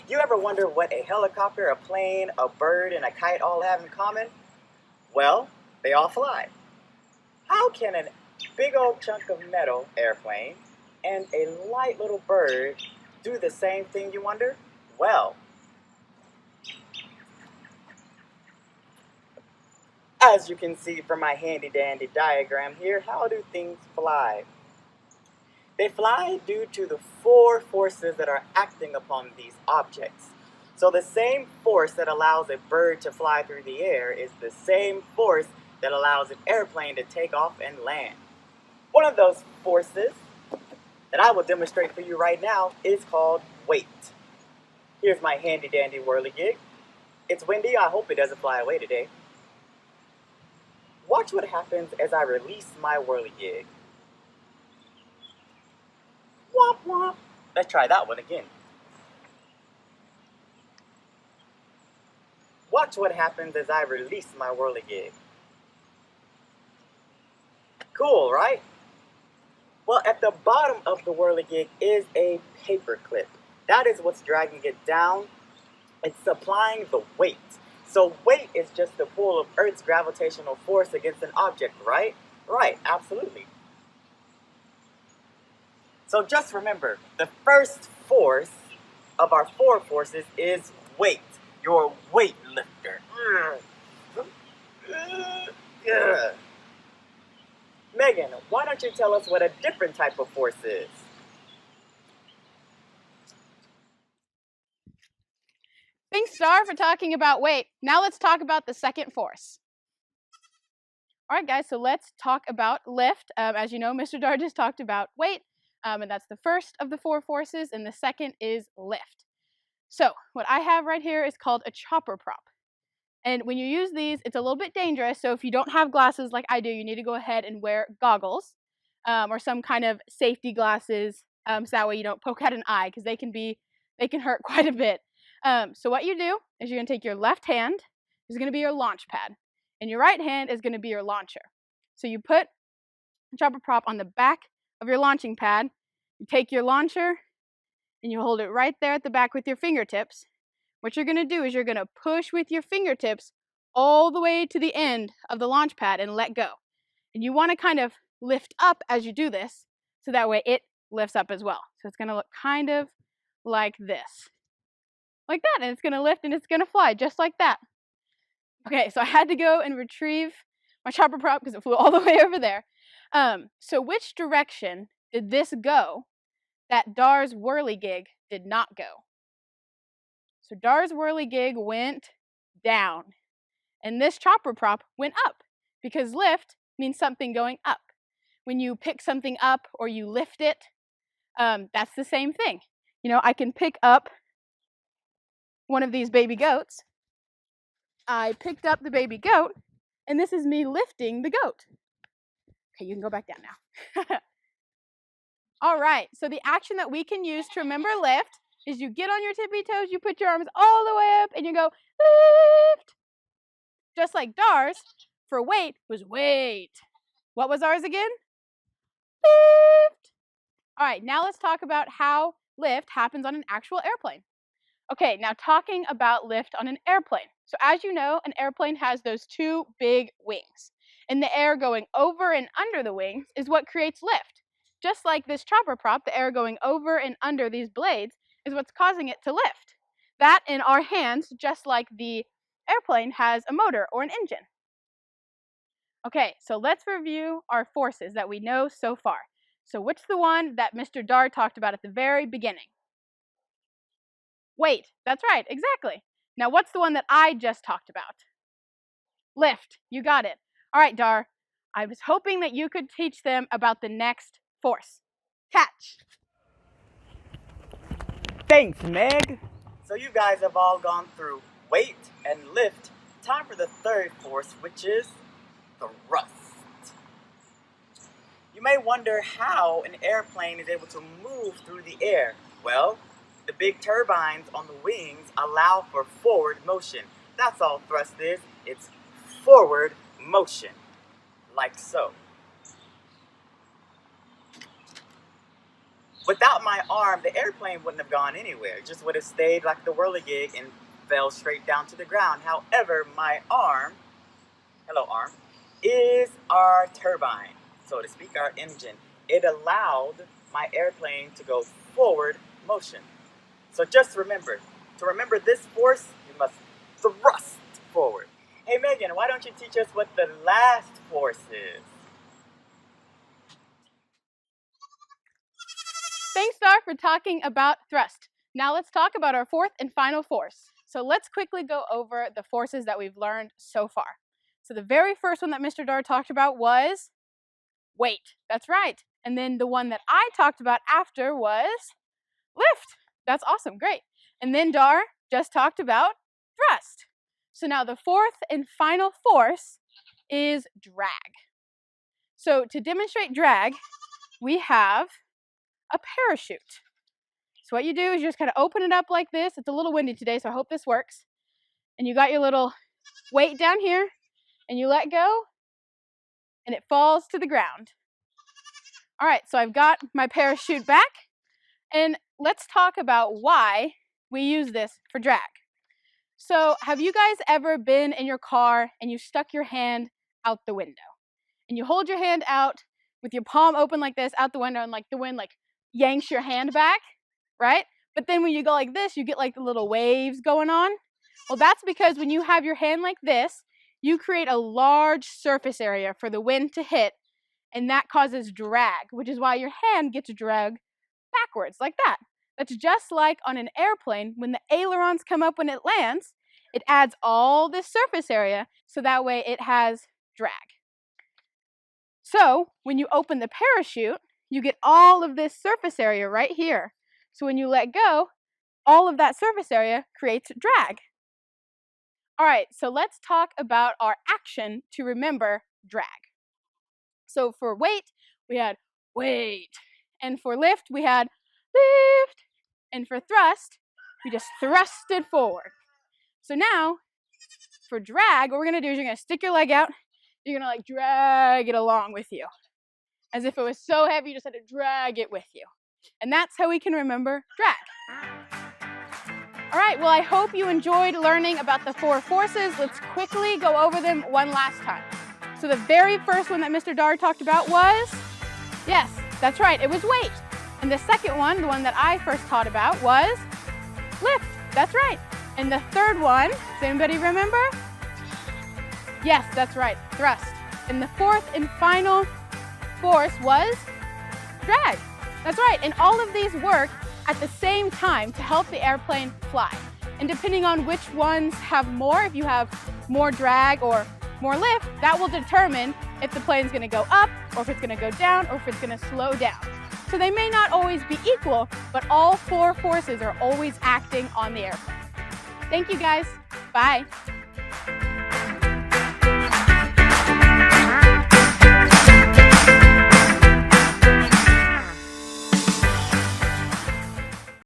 You ever wonder what a helicopter, a plane, a bird, and a kite all have in common? Well, they all fly. How can a big old chunk of metal airplane and a light little bird do the same thing, you wonder? Well, as you can see from my handy dandy diagram here, how do things fly? They fly due to the four forces that are acting upon these objects. So the same force that allows a bird to fly through the air is the same force that allows an airplane to take off and land. One of those forces that I will demonstrate for you right now is called weight. Here's my handy dandy whirligig. It's windy, I hope it doesn't fly away today. Watch what happens as I release my whirligig. Womp womp. Let's try that one again. Watch what happens as I release my whirligig. Cool, right? Well, at the bottom of the whirligig is a paper clip. That is what's dragging it down. It's supplying the weight. So weight is just the pull of Earth's gravitational force against an object, right? Right, absolutely. So just remember, the first force of our four forces is weight. Your weightlifter. Megan, why don't you tell us what a different type of force is? Thanks, Star, for talking about weight. Now let's talk about the second force. All right, guys, so let's talk about lift. As you know, Mr. Dar just talked about weight, and that's the first of the four forces, and the second is lift. So what I have right here is called a chopper prop. And when you use these, it's a little bit dangerous, so if you don't have glasses like I do, you need to go ahead and wear goggles or some kind of safety glasses, so that way you don't poke out an eye, because they can hurt quite a bit. So what you do is you're going to take your left hand, is going to be your launch pad, and your right hand is going to be your launcher. So you put the chopper prop on the back of your launching pad, you take your launcher, and you hold it right there at the back with your fingertips. What you're going to do is you're going to push with your fingertips all the way to the end of the launch pad and let go. And you want to kind of lift up as you do this, so that way it lifts up as well. So it's going to look kind of like this. Like that, and it's going to lift and it's going to fly just like that. Okay, so I had to go and retrieve my chopper prop because it flew all the way over there. So which direction did this go that Dar's whirligig did not go? So Dar's whirligig went down, and this chopper prop went up, because lift means something going up. When you pick something up or you lift it, that's the same thing. You know, I can pick up one of these baby goats. I picked up the baby goat, and this is me lifting the goat. Okay, you can go back down now. All right, so the action that we can use to remember lift is you get on your tippy toes, you put your arms all the way up, and you go lift. Just like Dar's, for weight was weight. What was ours again? Lift. All right, now let's talk about how lift happens on an actual airplane. Okay, now talking about lift on an airplane. So as you know, an airplane has those two big wings. And the air going over and under the wings is what creates lift. Just like this chopper prop, the air going over and under these blades is what's causing it to lift. That in our hands, just like the airplane, has a motor or an engine. Okay, so let's review our forces that we know so far. So what's the one that Mr. Dar talked about at the very beginning? Weight. That's right, exactly. Now what's the one that I just talked about? Lift. You got it. All right, Dar. I was hoping that you could teach them about the next force. Catch. Thanks, Meg. So you guys have all gone through weight and lift. Time for the third force, which is thrust. You may wonder how an airplane is able to move through the air. Well, the big turbines on the wings allow for forward motion. That's all thrust is. It's forward motion, like so. Without my arm, the airplane wouldn't have gone anywhere. It just would have stayed like the whirligig and fell straight down to the ground. However, my arm, hello arm, is our turbine, so to speak, our engine. It allowed my airplane to go forward motion. So just remember, to remember this force, you must thrust forward. Hey Megan, why don't you teach us what the last force is? Thanks, Star, for talking about thrust. Now let's talk about our fourth and final force. So let's quickly go over the forces that we've learned so far. So the very first one that Mr. Dar talked about was weight. That's right. And then the one that I talked about after was lift. That's awesome. Great. And then Dar just talked about thrust. So now the fourth and final force is drag. So to demonstrate drag, we have a parachute. So what you do is you just kind of open it up like this. It's a little windy today, so I hope this works. And you got your little weight down here, and you let go, and it falls to the ground. All right, so I've got my parachute back, and let's talk about why we use this for drag. So have you guys ever been in your car and you stuck your hand out the window? And you hold your hand out with your palm open like this out the window, and like the wind like yanks your hand back, right? But then when you go like this, you get like the little waves going on. Well, that's because when you have your hand like this, you create a large surface area for the wind to hit, and that causes drag, which is why your hand gets dragged backwards like that. That's just like on an airplane, when the ailerons come up when it lands, it adds all this surface area, so that way it has drag. So when you open the parachute, you get all of this surface area right here. So when you let go, all of that surface area creates drag. All right, so let's talk about our action to remember drag. So for weight, we had weight. And for lift, we had lift. And for thrust, we just thrusted forward. So now, for drag, what we're gonna do is you're gonna stick your leg out. You're gonna like drag it along with you. As if it was so heavy, you just had to drag it with you. And that's how we can remember drag. All right, well, I hope you enjoyed learning about the four forces. Let's quickly go over them one last time. So the very first one that Mr. Dar talked about was, yes, that's right, it was weight. And the second one, the one that I first taught about, was lift. That's right. And the third one, does anybody remember? Yes, that's right, thrust. And the fourth and final force was drag. That's right, and all of these work at the same time to help the airplane fly. And depending on which ones have more, if you have more drag or more lift, that will determine if the plane's gonna go up, or if it's gonna go down, or if it's gonna slow down. So they may not always be equal, but all four forces are always acting on the airplane. Thank you guys, bye.